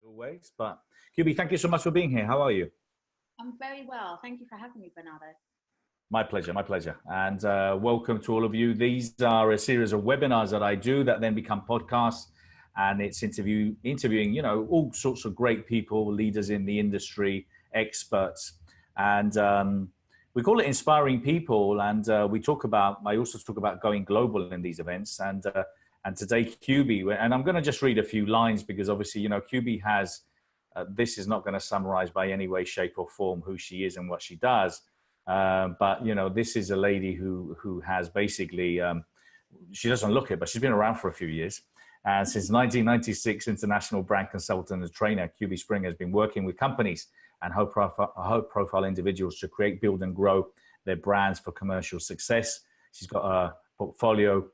Always. But Kubi, thank you so much for being here. How are you? I'm very well. Thank you for having me, Bernardo. My pleasure, my pleasure. And welcome to all of you. These are a series of webinars that I do that then become podcasts. And it's interviewing, all sorts of great people, leaders in the industry, experts. And we call it Inspiring People. And I also talk about going global in these events. And today, Kubi, and I'm going to just read a few lines because obviously, Kubi has, this is not going to summarize by any way, shape or form who she is and what she does. But this is a lady who has basically, she doesn't look it, but she's been around for a few years. And since 1996, international brand consultant and trainer, Kubi Springer has been working with companies and high profile individuals to create, build and grow their brands for commercial success. She's got a portfolio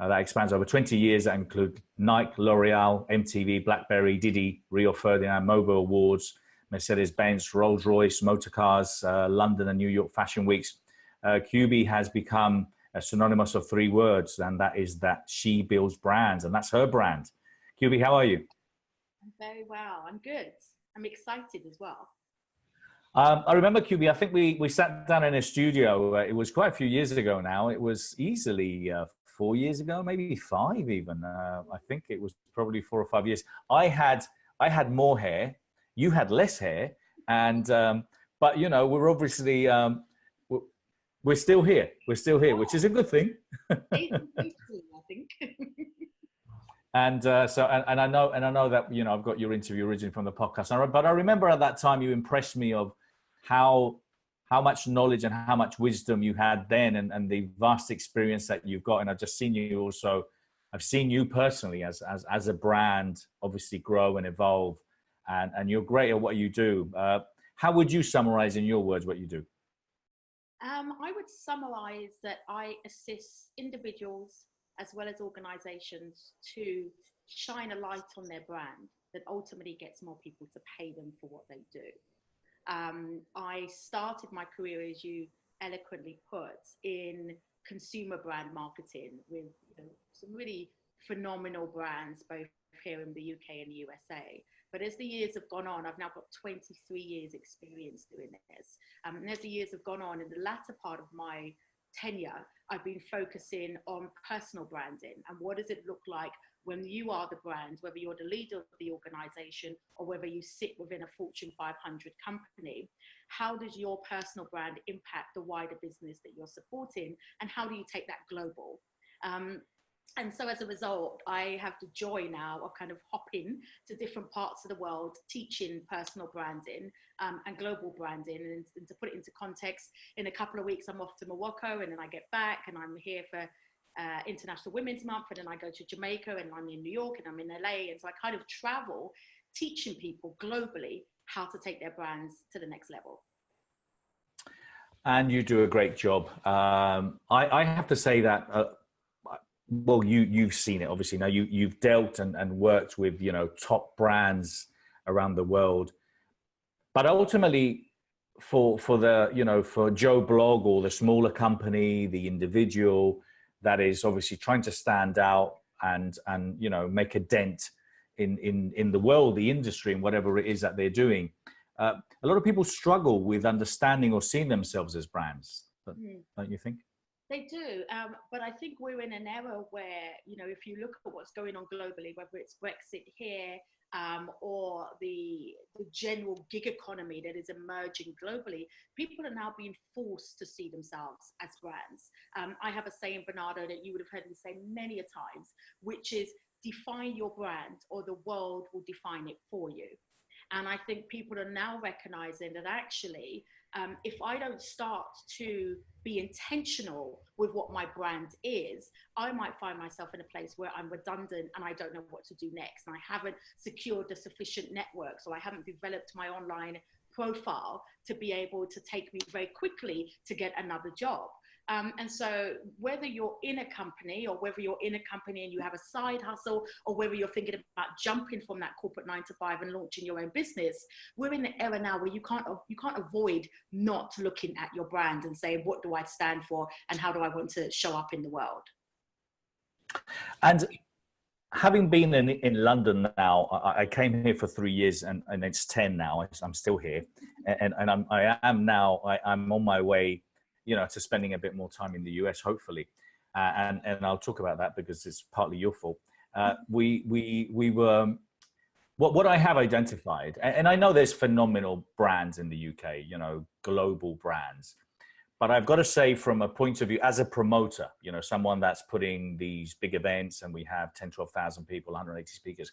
that expands over 20 years that include Nike, L'Oreal, MTV, BlackBerry, Diddy, Rio Ferdinand, Mobile Awards, Mercedes-Benz, Rolls-Royce, Motorcars, London and New York Fashion Weeks. Kubi has become a synonymous of three words, and that is that she builds brands, and that's her brand. Kubi, how are you? I'm very well. I'm good. I'm excited as well. I remember, Kubi, I think we sat down in a studio. It was quite a few years ago now. It was easily 4 years ago, maybe 5 even. I think it was probably 4 or 5 years. I had more hair. You had less hair, and but we're obviously we're still here. We're still here, which is a good thing. I think. And I know that I've got your interview originally from the podcast, but I remember at that time you impressed me of how much knowledge and how much wisdom you had then, and the vast experience that you've got. And I've just seen you also. I've seen you personally as a brand obviously grow and evolve. And you're great at what you do. How would you summarize in your words what you do? I would summarize that I assist individuals as well as organizations to shine a light on their brand that ultimately gets more people to pay them for what they do. I started my career, as you eloquently put, in consumer brand marketing with some really phenomenal brands, both here in the UK and the USA. But as the years have gone on, I've now got 23 years experience doing this. And as the years have gone on, in the latter part of my tenure, I've been focusing on personal branding and what does it look like when you are the brand, whether you're the leader of the organization or whether you sit within a Fortune 500 company. How does your personal brand impact the wider business that you're supporting, and how do you take that global? And so as a result, I have the joy now of kind of hopping to different parts of the world, teaching personal branding and global branding. And to put it into context, in a couple of weeks, I'm off to Morocco, and then I get back and I'm here for International Women's Month. And then I go to Jamaica, and I'm in New York, and I'm in LA. And so I kind of travel teaching people globally how to take their brands to the next level. And you do a great job. I have to say that, well, you've seen it obviously. Now you've dealt and worked with top brands around the world, but ultimately for the for Joe Blog or the smaller company, the individual that is obviously trying to stand out and make a dent in the world, the industry, and whatever it is that they're doing. A lot of people struggle with understanding or seeing themselves as brands, don't you think? They do, but I think we're in an era where, if you look at what's going on globally, whether it's Brexit here or the general gig economy that is emerging globally, people are now being forced to see themselves as brands. I have a saying, Bernardo, that you would have heard me say many a times, which is define your brand or the world will define it for you. And I think people are now recognizing that actually, if I don't start to be intentional with what my brand is, I might find myself in a place where I'm redundant and I don't know what to do next. And I haven't secured the sufficient networks, or I haven't developed my online profile to be able to take me very quickly to get another job. And so whether you're in a company or whether you're in a company and you have a side hustle, or whether you're thinking about jumping from that corporate 9-to-5 and launching your own business, we're in the era now where you can't avoid not looking at your brand and saying, what do I stand for and how do I want to show up in the world? And having been in London now, I came here for 3 years, and it's 10 now. I'm still here, and I'm on my way, to spending a bit more time in the US, hopefully, and I'll talk about that because it's partly your fault. We were what I have identified, and I know there's phenomenal brands in the UK, global brands. But I've got to say, from a point of view, as a promoter, someone that's putting these big events and we have 10, 12,000 people, 180 speakers,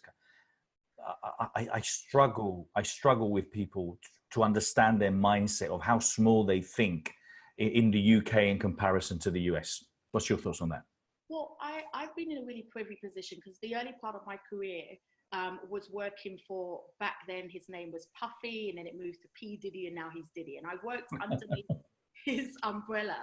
I struggle with people to understand their mindset of how small they think in the UK in comparison to the US. What's your thoughts on that? Well, I've been in a really privileged position because the early part of my career was working for, back then his name was Puffy, and then it moved to P. Diddy, and now he's Diddy. And I worked underneath his umbrella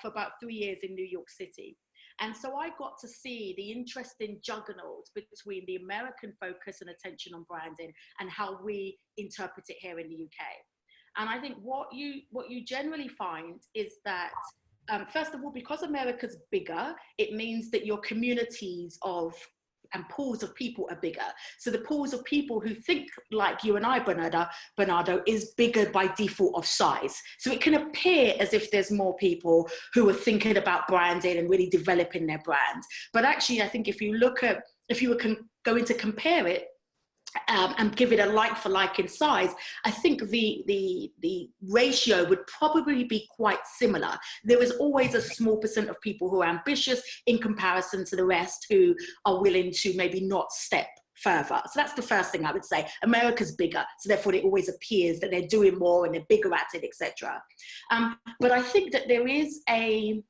for about 3 years in New York City. And so I got to see the interesting juggernaut between the American focus and attention on branding and how we interpret it here in the UK. And I think what you generally find is that, first of all, because America's bigger, it means that your communities and pools of people are bigger. So the pools of people who think like you and I, Bernardo, is bigger by default of size. So it can appear as if there's more people who are thinking about branding and really developing their brand. But actually, I think if you were going to compare it, and give it a like for like in size, I think the ratio would probably be quite similar. There is always a small percent of people who are ambitious in comparison to the rest who are willing to maybe not step further. So that's the first thing I would say. America's bigger, so therefore it always appears that they're doing more and they're bigger at it, etc. But I think that there is a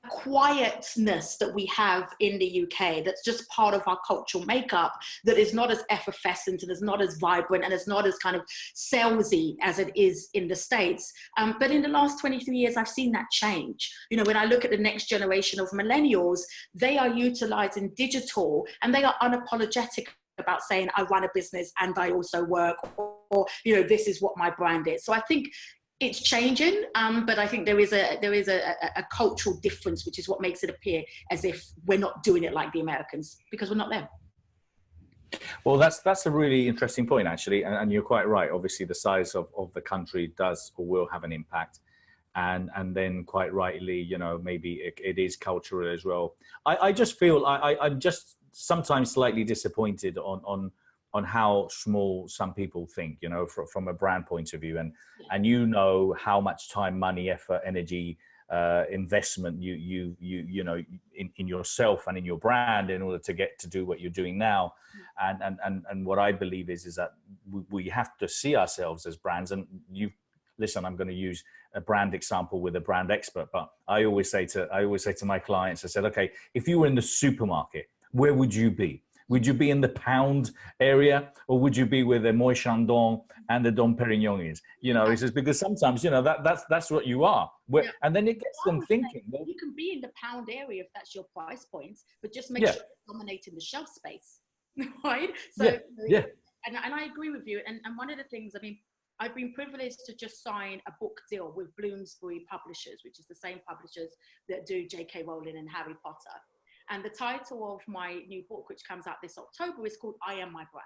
quietness that we have in the UK that's just part of our cultural makeup, that is not as effervescent and is not as vibrant and is not as kind of salesy as it is in the States. But in the last 23 years, I've seen that change. When I look at the next generation of millennials, they are utilizing digital and they are unapologetic about saying, I run a business and I also work, or this is what my brand is. So I think it's changing, but I think there is a cultural difference, which is what makes it appear as if we're not doing it like the Americans, because we're not them. Well, that's a really interesting point, actually, and you're quite right. Obviously, the size of the country does or will have an impact, and then quite rightly, maybe it is cultural as well. I just feel I'm just sometimes slightly disappointed on how small some people think, from a brand point of view, and how much time, money, effort, energy, investment you in yourself and in your brand in order to get to do what you're doing now. And what I believe is that we have to see ourselves as brands. And listen, I'm going to use a brand example with a brand expert, but I always say to my clients, I said, okay, if you were in the supermarket, where would you be? Would you be in the pound area, or would you be where the Moët Chandon and the Dom Perignon is? It's just because sometimes, that's what you are. And then it gets them thinking. You can be in the pound area if that's your price points, but just make sure you're dominating the shelf space, right? So, And I agree with you. And one of the things, I've been privileged to just sign a book deal with Bloomsbury Publishers, which is the same publishers that do J.K. Rowling and Harry Potter. And the title of my new book, which comes out this October, is called I Am My Brand.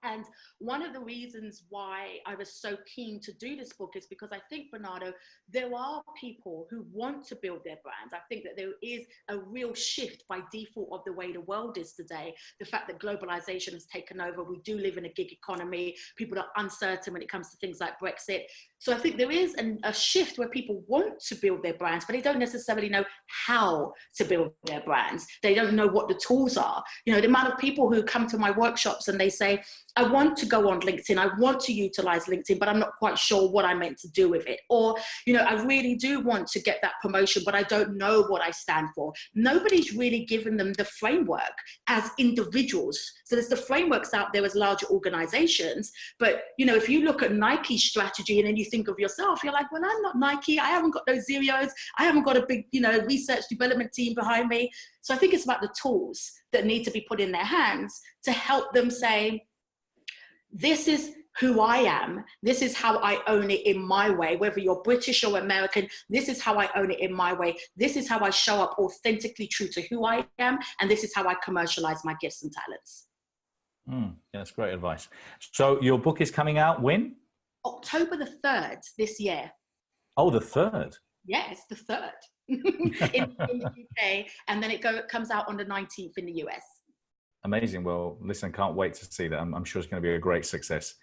And one of the reasons why I was so keen to do this book is because I think, Bernardo, there are people who want to build their brands. I think that there is a real shift by default of the way the world is today. The fact that globalization has taken over, we do live in a gig economy, people are uncertain when it comes to things like Brexit. So I think there is a shift where people want to build their brands, but they don't necessarily know how to build their brands. They don't know what the tools are. The amount of people who come to my workshops and they say, I want to go on LinkedIn, I want to utilize LinkedIn, but I'm not quite sure what I'm meant to do with it. Or, I really do want to get that promotion, but I don't know what I stand for. Nobody's really given them the framework as individuals. So there's the frameworks out there as larger organizations, but, if you look at Nike's strategy and then you think of yourself, you're like, well, I'm not Nike, I haven't got those zeros, I haven't got a big, research development team behind me. So I think it's about the tools that need to be put in their hands to help them say, this is who I am. This is how I own it in my way. Whether you're British or American, this is how I own it in my way. This is how I show up authentically true to who I am. And this is how I commercialize my gifts and talents. That's great advice. So your book is coming out when? October the 3rd this year. Oh, the 3rd. Yeah, it's the 3rd in the UK. And then it comes out on the 19th in the US. Amazing. Well, listen, can't wait to see that. I'm sure it's going to be a great success.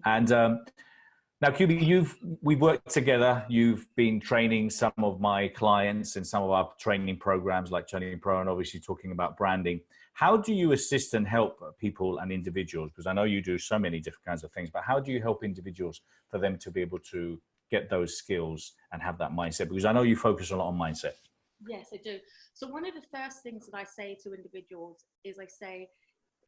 And now, Kubi, we've worked together. You've been training some of my clients in some of our training programs like Training Pro, and obviously talking about branding. How do you assist and help people and individuals? Because I know you do so many different kinds of things, but how do you help individuals for them to be able to get those skills and have that mindset? Because I know you focus a lot on mindset. Yes, I do. So one of the first things that I say to individuals is I say,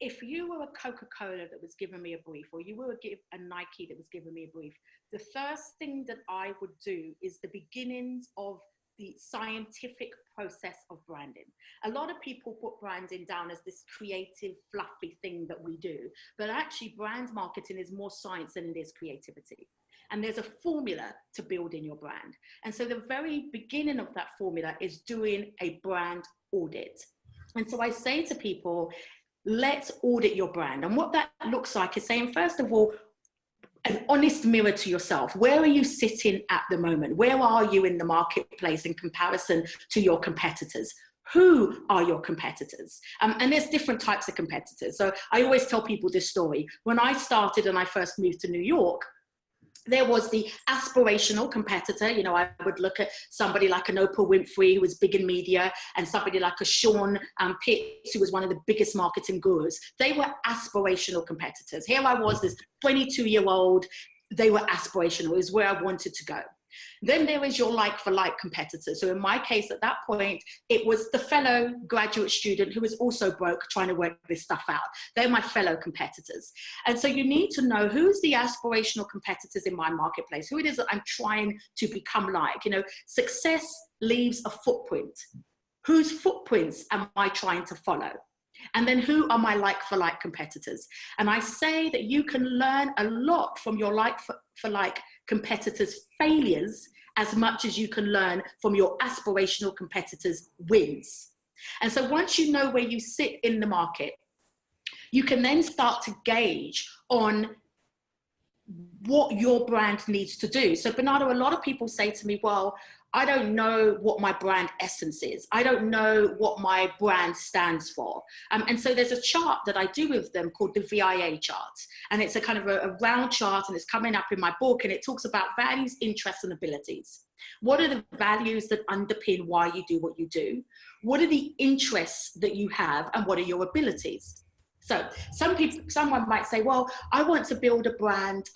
if you were a Coca-Cola that was giving me a brief, or you were a Nike that was giving me a brief, the first thing that I would do is the beginnings of the scientific process of branding. A lot of people put branding down as this creative, fluffy thing that we do, but actually brand marketing is more science than it is creativity. And there's a formula to building your brand. And so the very beginning of that formula is doing a brand audit. And so I say to people, let's audit your brand. And what that looks like is saying, first of all, an honest mirror to yourself. Where are you sitting at the moment? Where are you in the marketplace in comparison to your competitors? Who are your competitors? And there's different types of competitors. So I always tell people this story. When I started and I first moved to New York, there was the aspirational competitor. You know, I would look at somebody like an Oprah Winfrey, who was big in media, and somebody like a Sean Pitts, who was one of the biggest marketing gurus. They were aspirational competitors. Here I was, this 22-year-old, they were aspirational, is where I wanted to go. Then there is your like-for-like competitor. So in my case, at that point, it was the fellow graduate student who was also broke trying to work this stuff out. They're my fellow competitors. And so you need to know who's the aspirational competitors in my marketplace, who it is that I'm trying to become like. You know, success leaves a footprint. Whose footprints am I trying to follow? And then who are my like-for-like competitors? And I say that you can learn a lot from your like-for-like competitors' failures as much as you can learn from your aspirational competitors' wins. And so once you know where you sit in the market, you can then start to gauge on what your brand needs to do. So Bernardo, a lot of people say to me, well, I don't know what my brand essence is. I don't know what my brand stands for. And so there's a chart that I do with them called the VIA chart. And it's a kind of a round chart, and it's coming up in my book, and it talks about values, interests, and abilities. What are the values that underpin why you do what you do? What are the interests that you have, and what are your abilities? So someone might say, well, I want to build a brand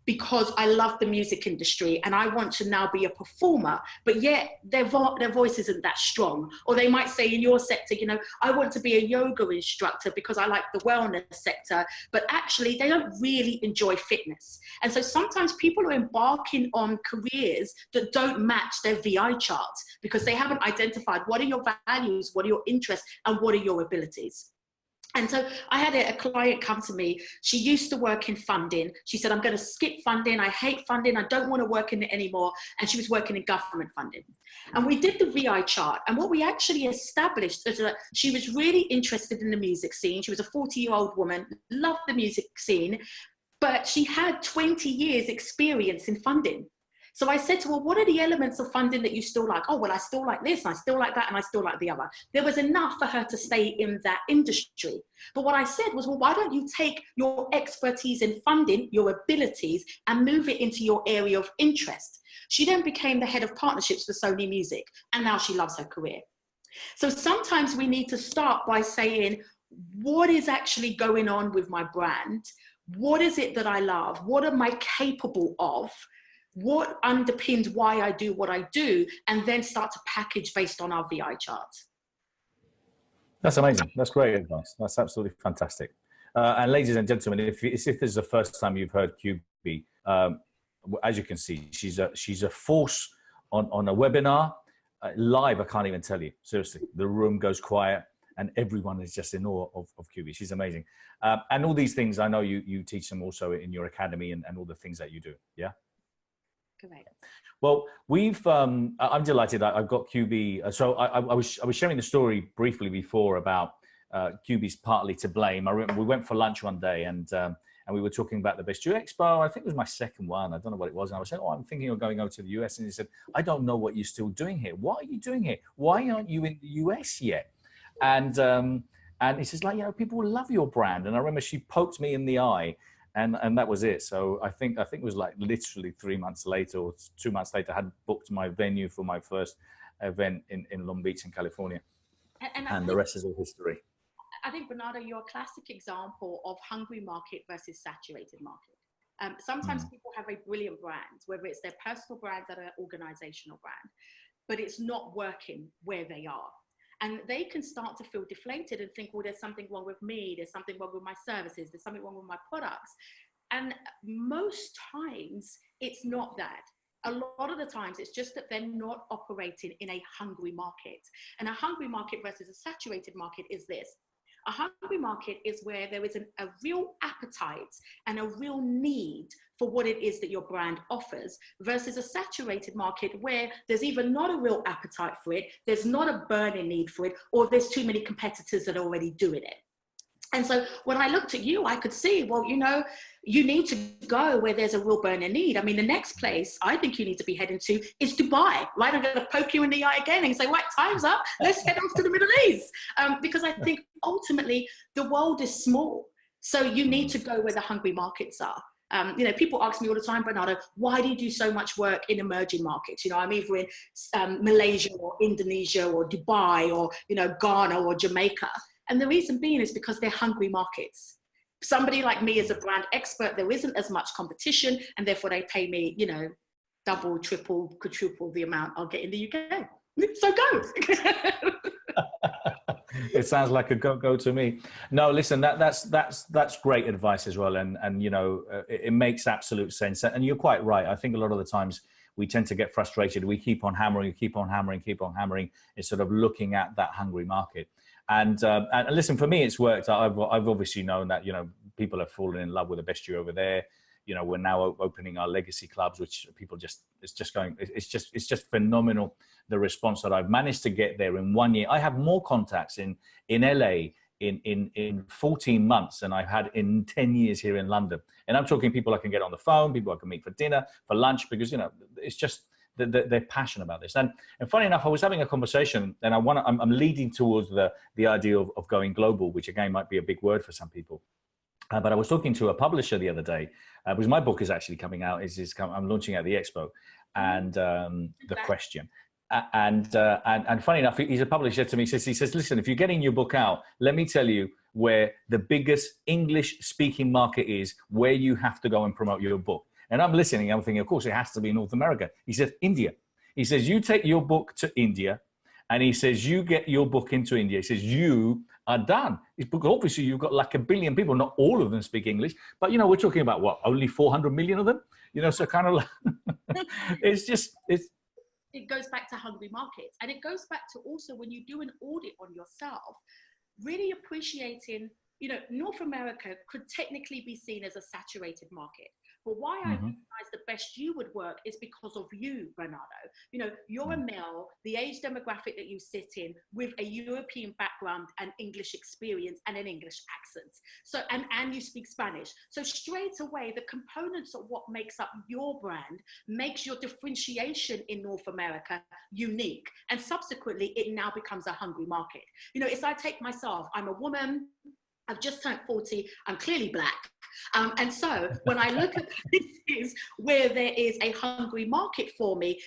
because I love the music industry and I want to now be a performer, but yet their voice isn't that strong. Or they might say in your sector, you know, I want to be a yoga instructor because I like the wellness sector, but actually they don't really enjoy fitness. And so sometimes people are embarking on careers that don't match their VI chart because they haven't identified what are your values, what are your interests, and what are your abilities. And so I had a client come to me. She used to work in funding. She said, I'm going to skip funding. I hate funding. I don't want to work in it anymore. And she was working in government funding. And we did the VI chart. And what we actually established is that she was really interested in the music scene. She was a 40-year-old woman, loved the music scene, but she had 20 years experience in funding. So I said to her, what are the elements of funding that you still like? Oh, well, I still like this, and I still like that, and I still like the other. There was enough for her to stay in that industry. But what I said was, well, why don't you take your expertise in funding, your abilities, and move it into your area of interest? She then became the head of partnerships for Sony Music, and now she loves her career. So sometimes we need to start by saying, what is actually going on with my brand? What is it that I love? What am I capable of? What underpins why I do what I do, and then start to package based on our VI chart. That's amazing. That's great advice. That's absolutely fantastic. And ladies and gentlemen, if this is the first time you've heard Kubi, as you can see, she's a force on a webinar live. I can't even tell you. Seriously, the room goes quiet, and everyone is just in awe of Kubi. She's amazing. And all these things, I know you teach them also in your academy and all the things that you do. Yeah. Correct. Well, I'm delighted I've got Kubi. So I was sharing the story briefly before about Kubi's partly to blame. I remember we went for lunch one day and we were talking about the Best You Expo. I think it was my second one. I don't know what it was. And I was saying, I'm thinking of going over to the US. And he said, I don't know what you're still doing here. What are you doing here? Why aren't you in the US yet? And he says, people will love your brand. And I remember she poked me in the eye. And that was it. So I think it was like literally 3 months later or 2 months later, I had booked my venue for my first event in Long Beach in California. And the rest is all history. I think, Bernardo, you're a classic example of hungry market versus saturated market. Sometimes people have a brilliant brand, whether it's their personal brand or their organizational brand, but it's not working where they are. And they can start to feel deflated and think, well, there's something wrong with me. There's something wrong with my services. There's something wrong with my products. And most times it's not that. A lot of the times it's just that they're not operating in a hungry market. And a hungry market versus a saturated market is this. A hungry market is where there is a real appetite and a real need for what it is that your brand offers, versus a saturated market where there's either not a real appetite for it, there's not a burning need for it, or there's too many competitors that are already doing it. And so when I looked at you, I could see, well, you need to go where there's a real burning need. I mean, the next place I think you need to be heading to is Dubai, right? I'm going to poke you in the eye again and say, right, time's up. Let's head off to the Middle East. Because I think ultimately the world is small. So you need to go where the hungry markets are. People ask me all the time, Bernardo, why do you do so much work in emerging markets? I'm either in Malaysia or Indonesia or Dubai or, Ghana or Jamaica. And the reason being is because they're hungry markets. Somebody like me as a brand expert, there isn't as much competition, and therefore they pay me, double, triple, quadruple the amount I'll get in the UK. So go. It sounds like a go to me. No, listen, that's great advice as well, and it makes absolute sense. And you're quite right. I think a lot of the times we tend to get frustrated. We keep on hammering, instead of looking at that hungry market. And listen, for me, it's worked. I've obviously known that people have fallen in love with the Best You over there. We're now opening our legacy clubs, which people it's just phenomenal. The response that I've managed to get there in 1 year. I have more contacts in LA in 14 months than I've had in 10 years here in London. And I'm talking people I can get on the phone, people I can meet for dinner, for lunch, because it's just they're passionate about this. And funny enough, I was having a conversation, and I'm leading towards the idea of going global, which again might be a big word for some people. But I was talking to a publisher the other day, because my book is actually coming out. I'm launching at the Expo, and The Question. And funny enough, he's a publisher to me. He says, listen, if you're getting your book out, let me tell you where the biggest English-speaking market is, where you have to go and promote your book. And I'm listening. I'm thinking, of course, it has to be North America. He says, India. He says, you take your book to India, and he says, you get your book into India. He says, you are done. Obviously, you've got like 1 billion people. Not all of them speak English, but we're talking about what, only 400 million of them. So kind of like, it goes back to hungry markets, and it goes back to also when you do an audit on yourself, really appreciating. North America could technically be seen as a saturated market. But why I recognize the Best You would work is because of you, Bernardo. You're a male, the age demographic that you sit in, with a European background and English experience and an English accent. So, and you speak Spanish. So straight away, the components of what makes up your brand makes your differentiation in North America unique. And subsequently, it now becomes a hungry market. If I take myself, I'm a woman, I've just turned 40, I'm clearly black. And so when I look at this is where there is a hungry market for me,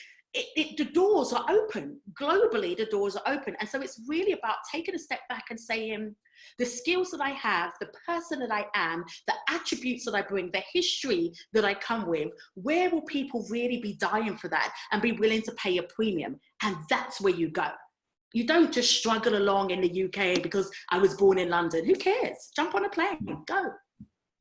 the doors are open. Globally, the doors are open. And so it's really about taking a step back and saying, the skills that I have, the person that I am, the attributes that I bring, the history that I come with, where will people really be dying for that and be willing to pay a premium? And that's where you go. You don't just struggle along in the UK because I was born in London. Who cares? Jump on a plane, go.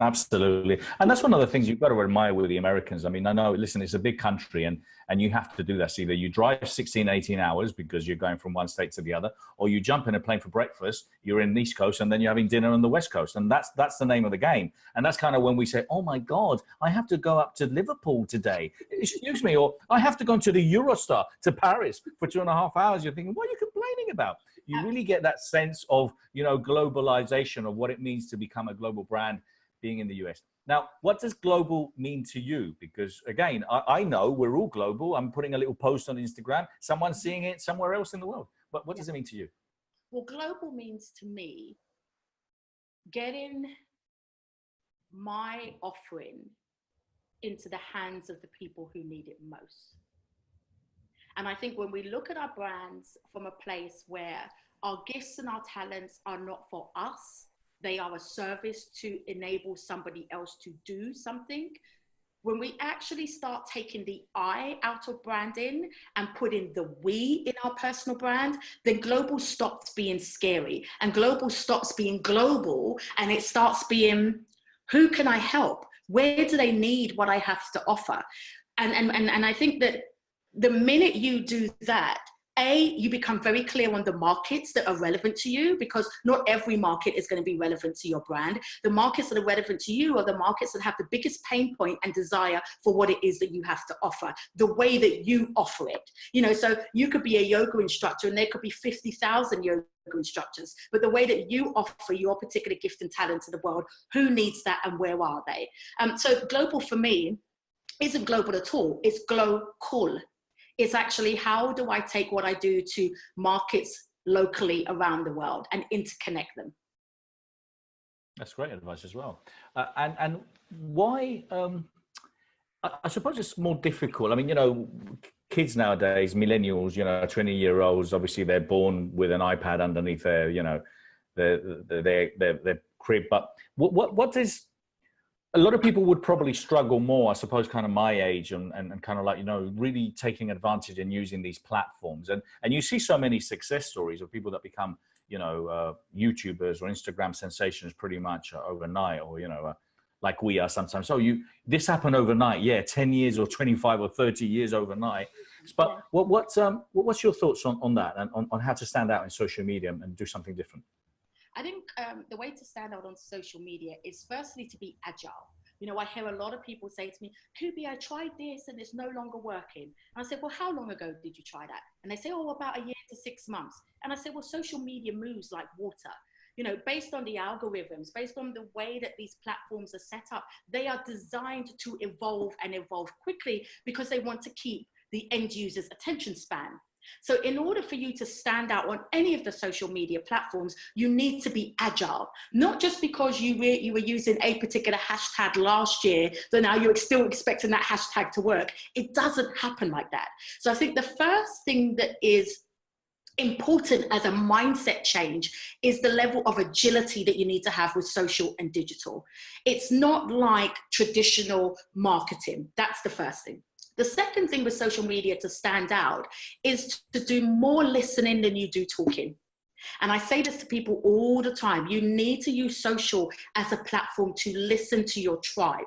Absolutely. And that's one of the things you've got to admire with the Americans. I mean, I know, listen, it's a big country and you have to do this. Either you drive 16, 18 hours because you're going from one state to the other, or you jump in a plane for breakfast, you're in the East Coast, and then you're having dinner on the West Coast. And that's the name of the game. And that's kind of when we say, oh my God, I have to go up to Liverpool today. Excuse me. Or I have to go to the Eurostar to Paris for 2.5 hours. You're thinking, what are you complaining about? You really get that sense of, globalization of what it means to become a global brand being in the US. Now, what does global mean to you? Because again, I know we're all global. I'm putting a little post on Instagram. Someone's seeing it somewhere else in the world. But what does it mean to you? Well, global means to me getting my offering into the hands of the people who need it most. And I think when we look at our brands from a place where our gifts and our talents are not for us, they are a service to enable somebody else to do something. When we actually start taking the I out of branding and putting the we in our personal brand, then global stops being scary and global stops being global, and it starts being, who can I help? Where do they need what I have to offer? And I think that the minute you do that, you become very clear on the markets that are relevant to you, because not every market is going to be relevant to your brand. The markets that are relevant to you are the markets that have the biggest pain point and desire for what it is that you have to offer, the way that you offer it. So you could be a yoga instructor and there could be 50,000 yoga instructors, but the way that you offer your particular gift and talent to the world, who needs that and where are they? So global for me isn't global at all, it's global. It's actually, how do I take what I do to markets locally around the world and interconnect them? That's great advice as well. And why, I suppose it's more difficult. I mean, kids nowadays, millennials, 20-year-olds, obviously they're born with an iPad underneath their, their crib. But what is, a lot of people would probably struggle more, I suppose, kind of my age and kind of like, really taking advantage and using these platforms. And you see so many success stories of people that become, YouTubers or Instagram sensations pretty much overnight, or, like we are sometimes. So this happened overnight. Yeah. 10 years or 25 or 30 years overnight. But what's your thoughts on that and on how to stand out in social media and do something different? I think the way to stand out on social media is firstly to be agile. I hear a lot of people say to me, Kubi, I tried this and it's no longer working. And I said, well, how long ago did you try that? And they say, oh, about a year to 6 months. And I said, well, social media moves like water. Based on the algorithms, based on the way that these platforms are set up, they are designed to evolve and evolve quickly because they want to keep the end user's attention span. So in order for you to stand out on any of the social media platforms, you need to be agile, not just because you were using a particular hashtag last year, so now you're still expecting that hashtag to work. It doesn't happen like that. So I think the first thing that is important as a mindset change is the level of agility that you need to have with social and digital. It's not like traditional marketing. That's the first thing. The second thing with social media to stand out is to do more listening than you do talking. And I say this to people all the time. You need to use social as a platform to listen to your tribe.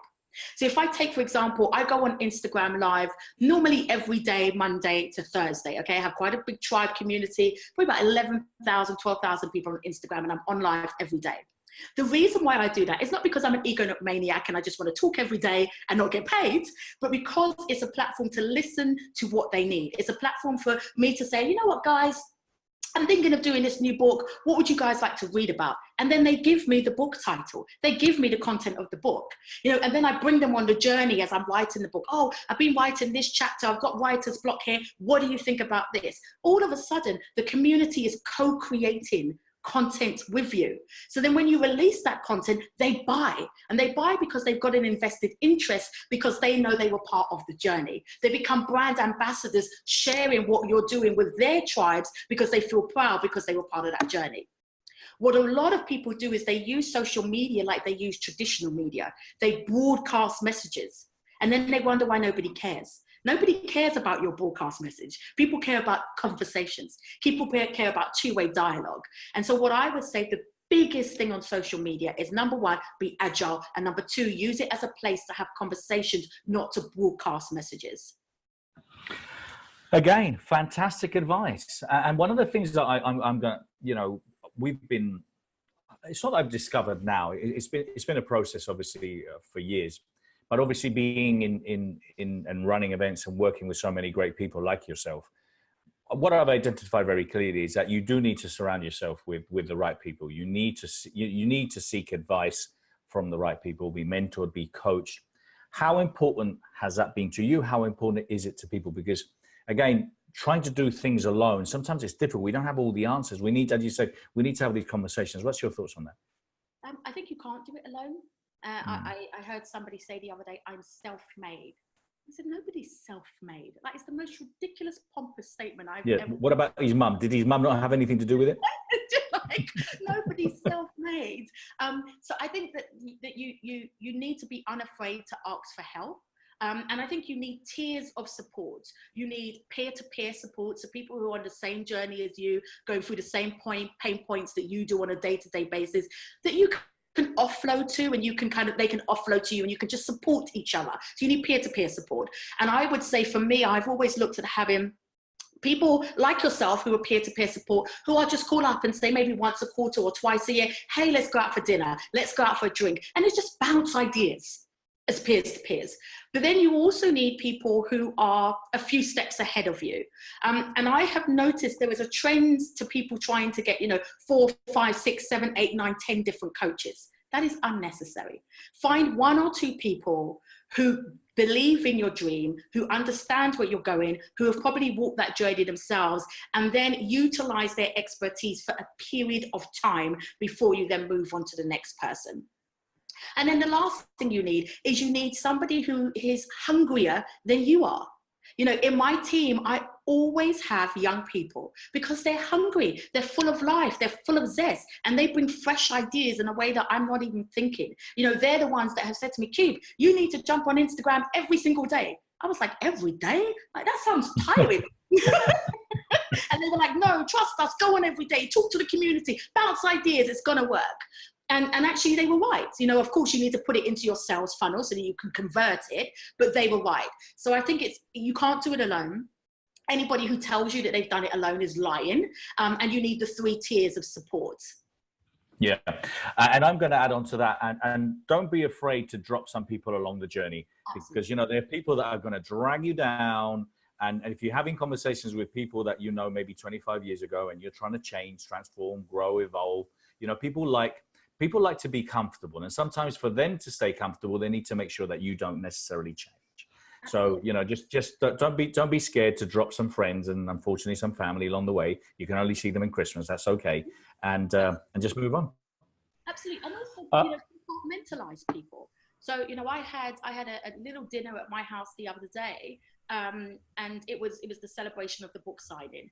So if I take, for example, I go on Instagram Live normally every day, Monday to Thursday, okay? I have quite a big tribe community, probably about 11,000, 12,000 people on Instagram, and I'm on live every day. The reason why I do that is not because I'm an egomaniac and I just want to talk every day and not get paid, but because it's a platform to listen to what they need. It's a platform for me to say, you know what, guys, I'm thinking of doing this new book. What would you guys like to read about? And then they give me the book title. They give me the content of the book, and then I bring them on the journey as I'm writing the book. Oh, I've been writing this chapter. I've got writer's block here. What do you think about this? All of a sudden, the community is co-creating content with you. So then when you release that content, they buy, and they buy because they've got an invested interest, because they know they were part of the journey. They become brand ambassadors, sharing what you're doing with their tribes because they feel proud because they were part of that journey. What a lot of people do is they use social media like they use traditional media. They broadcast messages, and then they wonder why nobody cares. Nobody cares about your broadcast message. People care about conversations. People care about two-way dialogue. And so what I would say, the biggest thing on social media is, number one, be agile, and number two, use it as a place to have conversations, not to broadcast messages. Again, fantastic advice. And one of the things that I'm going to, you know, we've been, it's not that I've discovered now, it's been a process, obviously, for years, but obviously being in and running events and working with so many great people like yourself, what I've identified very clearly is that you do need to surround yourself with the right people. You need to seek advice from the right people, be mentored, be coached. How important has that been to you? How important is it to people? Because again, trying to do things alone, sometimes it's difficult. We don't have all the answers. We need, as you said, we need to have these conversations. What's your thoughts on that? I think you can't do it alone. I heard somebody say the other day, I'm self-made. I said, nobody's self-made. Like, it's the most ridiculous, pompous statement I've ever. What about his mum? Did his mum not have anything to do with it? Like, nobody's self-made. So I think that you need to be unafraid to ask for help. And I think you need tiers of support. You need peer-to-peer support, so people who are on the same journey as you, going through the same pain points that you do on a day-to-day basis, that you can offload to, and you can they can offload to you, and you can just support each other. So you need peer-to-peer support. And I would say, for me, I've always looked at having people like yourself who are peer-to-peer support, who I'll just call up and say maybe once a quarter or twice a year, hey, let's go out for dinner, let's go out for a drink. And it's just bounce ideas as peers to peers. But then you also need people who are a few steps ahead of you. And I have noticed there is a trend to people trying to get, 4, 5, 6, 7, 8, 9, 10 different coaches. That is unnecessary. Find 1 or 2 people who believe in your dream, who understand where you're going, who have probably walked that journey themselves, and then utilize their expertise for a period of time before you then move on to the next person. And then the last thing you need is somebody who is hungrier than you are. In my team, I always have young people because they're hungry, they're full of life, they're full of zest, and they bring fresh ideas in a way that I'm not even thinking. They're the ones that have said to me, Cube, you need to jump on Instagram every single day. I was like, every day? Like, that sounds tiring. And they were like, no, trust us, go on every day, talk to the community, bounce ideas, it's gonna work. And actually they were right. Of course you need to put it into your sales funnel so that you can convert it, but they were right. So I think you can't do it alone. Anybody who tells you that they've done it alone is lying. And you need the 3 tiers of support. Yeah. And I'm going to add on to that. And don't be afraid to drop some people along the journey. Absolutely. Because, there are people that are going to drag you down. And if you're having conversations with people that maybe 25 years ago, and you're trying to change, transform, grow, evolve, people like to be comfortable. And sometimes for them to stay comfortable, they need to make sure that you don't necessarily change. So, just don't be scared to drop some friends and unfortunately some family along the way. You can only see them in Christmas. That's okay. And just move on. Absolutely. And also, compartmentalize people. So, I had a little dinner at my house the other day, and it was the celebration of the book signing.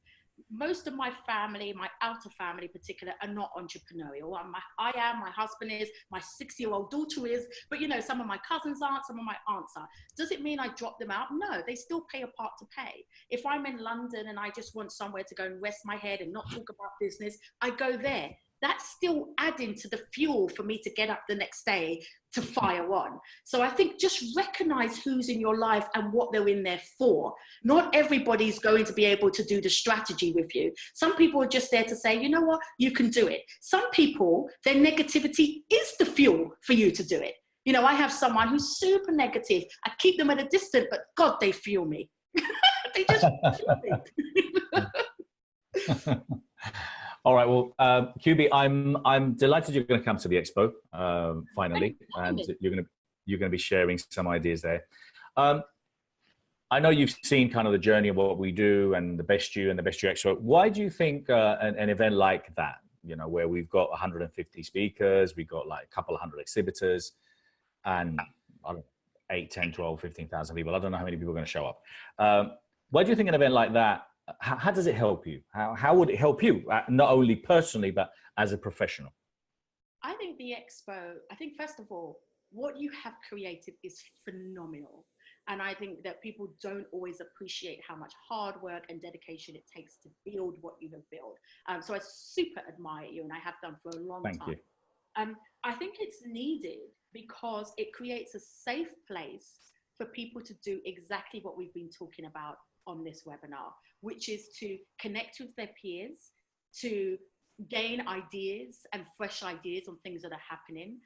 Most of my family, my outer family in particular, are not entrepreneurial. I am, my husband is, my 6-year-old daughter is, but some of my cousins aren't, some of my aunts are. Does it mean I drop them out? No, they still pay a part to pay. If I'm in London and I just want somewhere to go and rest my head and not talk about business, I go there. That's still adding to the fuel for me to get up the next day to fire on. So I think just recognize who's in your life and what they're in there for. Not everybody's going to be able to do the strategy with you. Some people are just there to say, you know what, you can do it. Some people, their negativity is the fuel for you to do it. I have someone who's super negative. I keep them at a distance, but God, they fuel me. They just fuel me. All right. Well, Kubi, I'm delighted you're going to come to the Expo finally, and you're going to be sharing some ideas there. I know you've seen kind of the journey of what we do and the Best You and the Best You Expo. Why do you think an event like that, where we've got 150 speakers, we've got like a couple of hundred exhibitors, and I don't know, 8, 10, 12, 15,000 people. I don't know how many people are going to show up. Why do you think an event like that? How does it help you? How would it help you, not only personally, but as a professional? I think first of all, what you have created is phenomenal. And I think that people don't always appreciate how much hard work and dedication it takes to build what you have built. So I super admire you, and I have done for a long time. Thank you. I think it's needed because it creates a safe place for people to do exactly what we've been talking about on this webinar, which is to connect with their peers, to gain ideas and fresh ideas on things that are happening,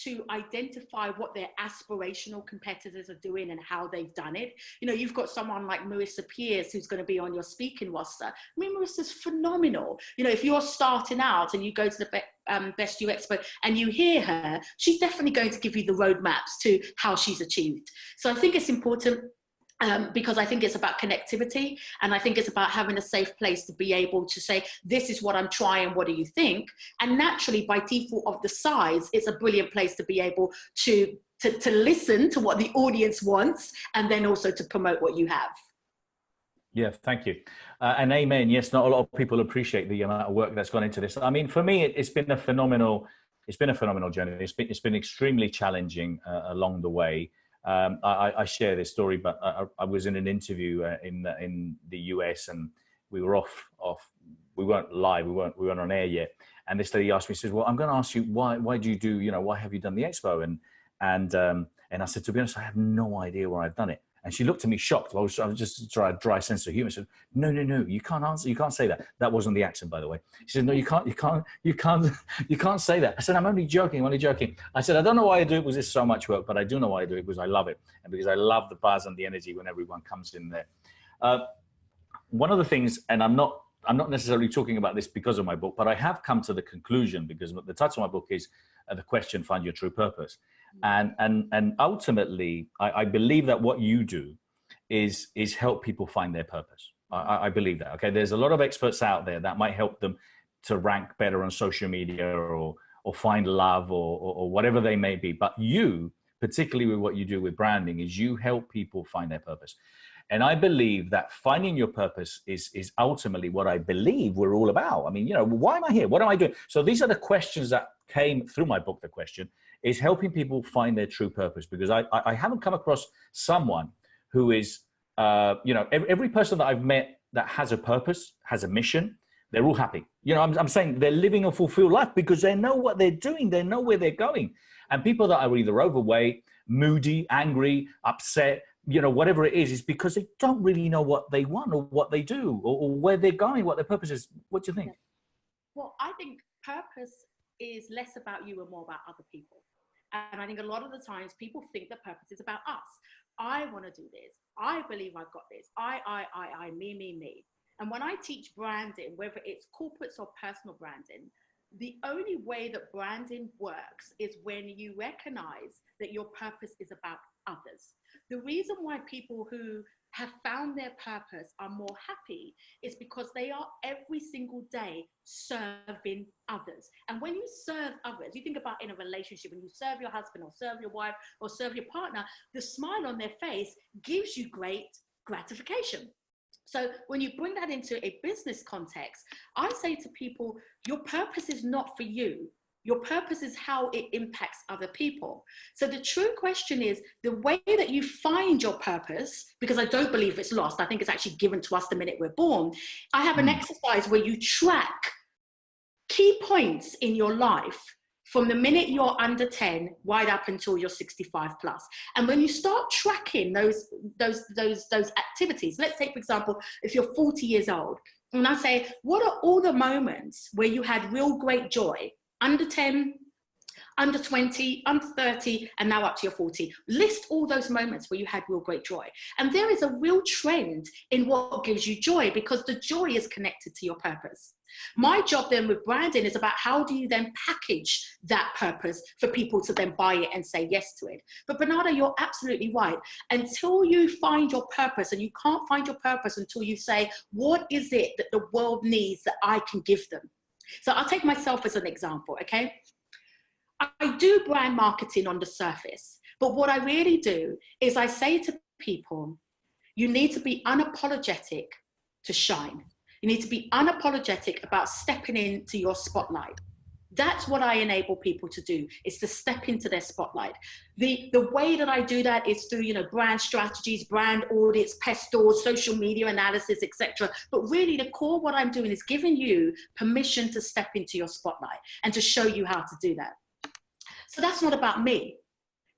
to identify what their aspirational competitors are doing and how they've done it. You know, you've got someone like Marissa Pierce who's going to be on your speaking roster. I mean, Marissa's phenomenal. You know, if you're starting out and you go to the Best You Expo and you hear her, she's definitely going to give you the roadmaps to how she's achieved. So I think it's important because I think it's about connectivity, and I think it's about having a safe place to be able to say, this is what I'm trying, what do you think? And naturally, by default of the size, it's a brilliant place to be able to listen to what the audience wants, and then also to promote what you have. Yeah, thank you. And amen. Yes, not a lot of people appreciate the amount of work that's gone into this. I mean, for me, it's been a phenomenal journey. It's been extremely challenging along the way. I share this story, but I was in an interview in the US, and we were off. We weren't live. We weren't on air yet. And this lady asked me, says, "Well, I'm going to ask you why do you do? You know, why have you done the expo?" And I said, to be honest, I have no idea where I've done it. And she looked at me shocked. I was just trying a dry sense of humor. She said, no, you can't answer. You can't say that. That wasn't the accent, by the way. She said, no, you can't say that. I said, I'm only joking. I said, I don't know why I do it because it's so much work, but I do know why I do it because I love it. And because I love the buzz and the energy when everyone comes in there. One of the things, and I'm not necessarily talking about this because of my book, but I have come to the conclusion, because the title of my book is The Question, Find Your True Purpose. And ultimately, I believe that what you do is help people find their purpose. I believe that. Okay, there's a lot of experts out there that might help them to rank better on social media or find love or whatever they may be. But you, particularly with what you do with branding, is you help people find their purpose. And I believe that finding your purpose is ultimately what I believe we're all about. I mean, you know, why am I here? What am I doing? So these are the questions that came through my book. The question is helping people find their true purpose, because I haven't come across someone who is, you know, every person that I've met that has a purpose, has a mission, they're all happy. You know, I'm saying they're living a fulfilled life because they know what they're doing. They know where they're going. And people that are either overweight, moody, angry, upset, you know, whatever it is because they don't really know what they want or what they do or where they're going, what their purpose is. What do you think? Well, I think purpose is less about you and more about other people. And I think a lot of the times people think that purpose is about us. I want to do this. I believe I've got this. I, me. And when I teach branding, whether it's corporates or personal branding, the only way that branding works is when you recognize that your purpose is about others. The reason why people who have found their purpose are more happy is because they are every single day serving others. And when you serve others, you think about in a relationship, when you serve your husband or serve your wife or serve your partner, the smile on their face gives you great gratification. So when you bring that into a business context, I say to people, your purpose is not for you. Your purpose is how it impacts other people. So the true question is the way that you find your purpose, because I don't believe it's lost. I think it's actually given to us the minute we're born. I have an exercise where you track key points in your life from the minute you're under 10 right up until you're 65 plus. And when you start tracking those activities, let's take, for example, if you're 40 years old, and I say, what are all the moments where you had real great joy? Under 10, under 20, under 30, and now up to your 40. List all those moments where you had real great joy. And there is a real trend in what gives you joy, because the joy is connected to your purpose. My job then with branding is about how do you then package that purpose for people to then buy it and say yes to it. But Bernardo, you're absolutely right. Until you find your purpose, and you can't find your purpose until you say, what is it that the world needs that I can give them? So I'll take myself as an example, okay? I do brand marketing on the surface, but what I really do is I say to people, you need to be unapologetic to shine. You need to be unapologetic about stepping into your spotlight. That's what I enable people to do, is to step into their spotlight. The way that I do that is through, brand strategies, brand audits, pest stores, social media analysis, etc. But really the core, what I'm doing is giving you permission to step into your spotlight and to show you how to do that. So that's not about me.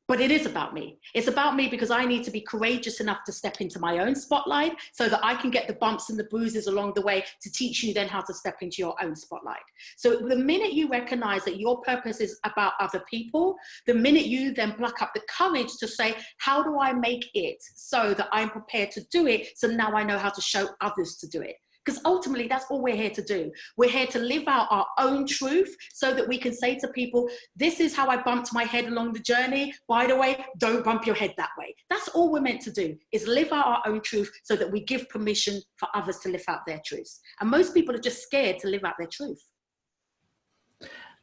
But it is about me. It's about me because I need to be courageous enough to step into my own spotlight so that I can get the bumps and the bruises along the way to teach you then how to step into your own spotlight. So the minute you recognize that your purpose is about other people, the minute you then pluck up the courage to say, how do I make it so that I'm prepared to do it, so now I know how to show others to do it? Because ultimately, that's all we're here to do. We're here to live out our own truth so that we can say to people, this is how I bumped my head along the journey. By the way, don't bump your head that way. That's all we're meant to do, is live out our own truth so that we give permission for others to live out their truths. And most people are just scared to live out their truth.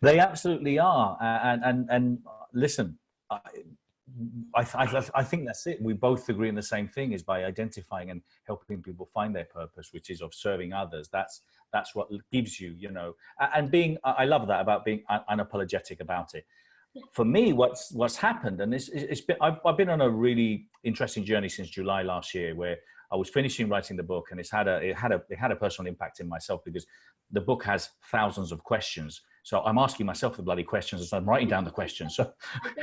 They absolutely are. And listen, I think that's it. We both agree on the same thing, is by identifying and helping people find their purpose, which is of serving others. That's what gives you, and being, I love that about being unapologetic about it. For me, what's happened, and I've been on a really interesting journey since July last year, where I was finishing writing the book, and it had a personal impact in myself, because the book has thousands of questions. So I'm asking myself the bloody questions as I'm writing down the questions. So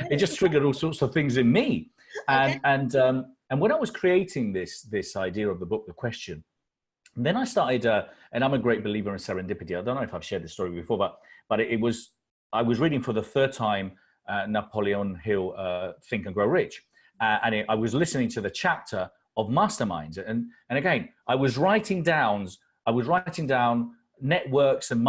it just triggered all sorts of things in me. And when I was creating this idea of the book, The Question, then I started, and I'm a great believer in serendipity. I don't know if I've shared this story before, but I was reading for the third time Napoleon Hill, Think and Grow Rich. I was listening to the chapter of masterminds. And again, I was writing down networks and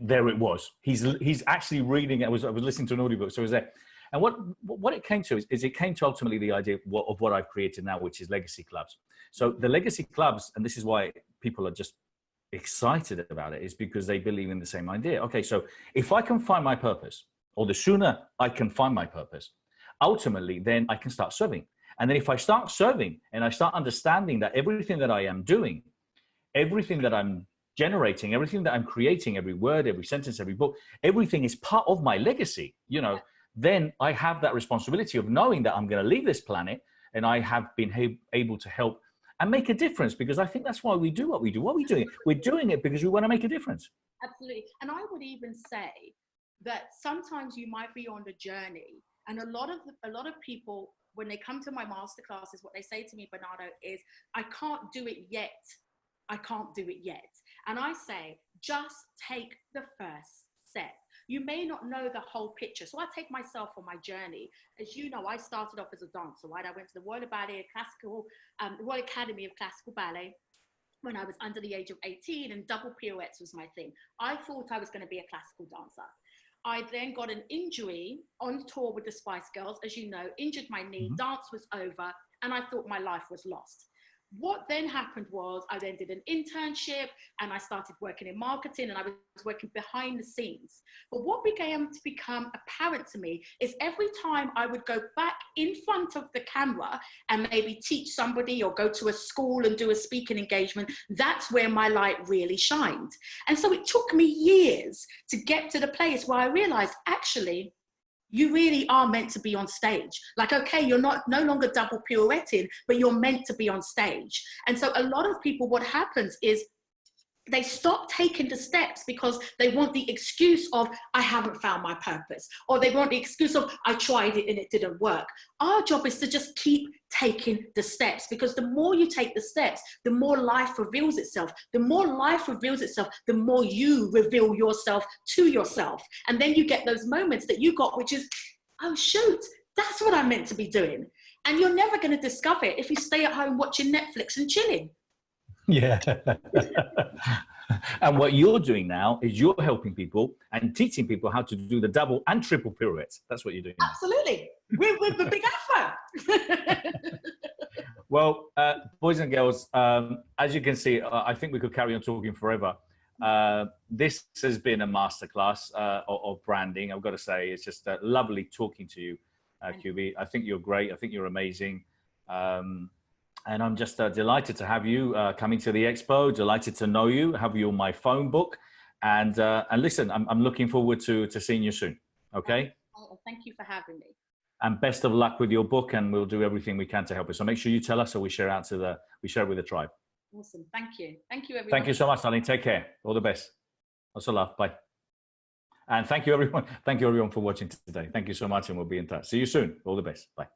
there it was. He's actually reading it. I was listening to an audiobook, so it was there. And what it came to is it came to ultimately the idea of what I've created now, which is legacy clubs. So the legacy clubs, and this is why people are just excited about it, is because they believe in the same idea. Okay, so if I can find my purpose, or the sooner I can find my purpose, ultimately then I can start serving. And then if I start serving and I start understanding that everything that I am doing, everything that I'm generating, everything that I'm creating, every word, every sentence, every book, everything is part of my legacy, then I have that responsibility of knowing that I'm going to leave this planet, and I have been able to help and make a difference, because I think that's why we do what we do. What are we doing? We're doing it because we want to make a difference. Absolutely. And I would even say that sometimes you might be on the journey, and a lot of people, when they come to my masterclasses, what they say to me, Bernardo, is, I can't do it yet. I can't do it yet. And I say, just take the first step. You may not know the whole picture. So I take myself on my journey. As you know, I started off as a dancer, right? I went to the Royal Academy of Classical Ballet when I was under the age of 18, and double pirouettes was my thing. I thought I was going to be a classical dancer. I then got an injury on tour with the Spice Girls, as you know, injured my knee, dance was over, and I thought my life was lost. What then happened was I then did an internship, and I started working in marketing, and I was working behind the scenes. But what began to become apparent to me is every time I would go back in front of the camera and maybe teach somebody or go to a school and do a speaking engagement, that's where my light really shined. And so it took me years to get to the place where I realized, actually, you really are meant to be on stage. Like, okay, you're no longer double pirouetting, but you're meant to be on stage. And so a lot of people, what happens is they stop taking the steps because they want the excuse of, I haven't found my purpose. Or they want the excuse of, I tried it and it didn't work. Our job is to just keep taking the steps, because the more you take the steps, the more life reveals itself. The more life reveals itself, the more you reveal yourself to yourself. And then you get those moments that you got, which is, oh shoot, that's what I'm meant to be doing. And you're never going to discover it if you stay at home watching Netflix and chilling. Yeah. And what you're doing now is you're helping people and teaching people how to do the double and triple pirouettes. That's what you're doing now. Absolutely. We're the big alpha. Well, boys and girls, as you can see, I think we could carry on talking forever. This has been a masterclass of branding. I've got to say, it's just lovely talking to you, Kubi. I think you're great. I think you're amazing. And I'm just delighted to have you coming to the Expo, delighted to know you, have you on my phone book. And listen, I'm looking forward to seeing you soon. Okay. Thank you for having me. And best of luck with your book, and we'll do everything we can to help you. So make sure you tell us, so we share it with the tribe. Awesome. Thank you. Thank you, everyone. Thank you so much, darling. Take care. All the best. Also love. Bye. And thank you, everyone. Thank you, everyone, for watching today. Thank you so much, and we'll be in touch. See you soon. All the best. Bye.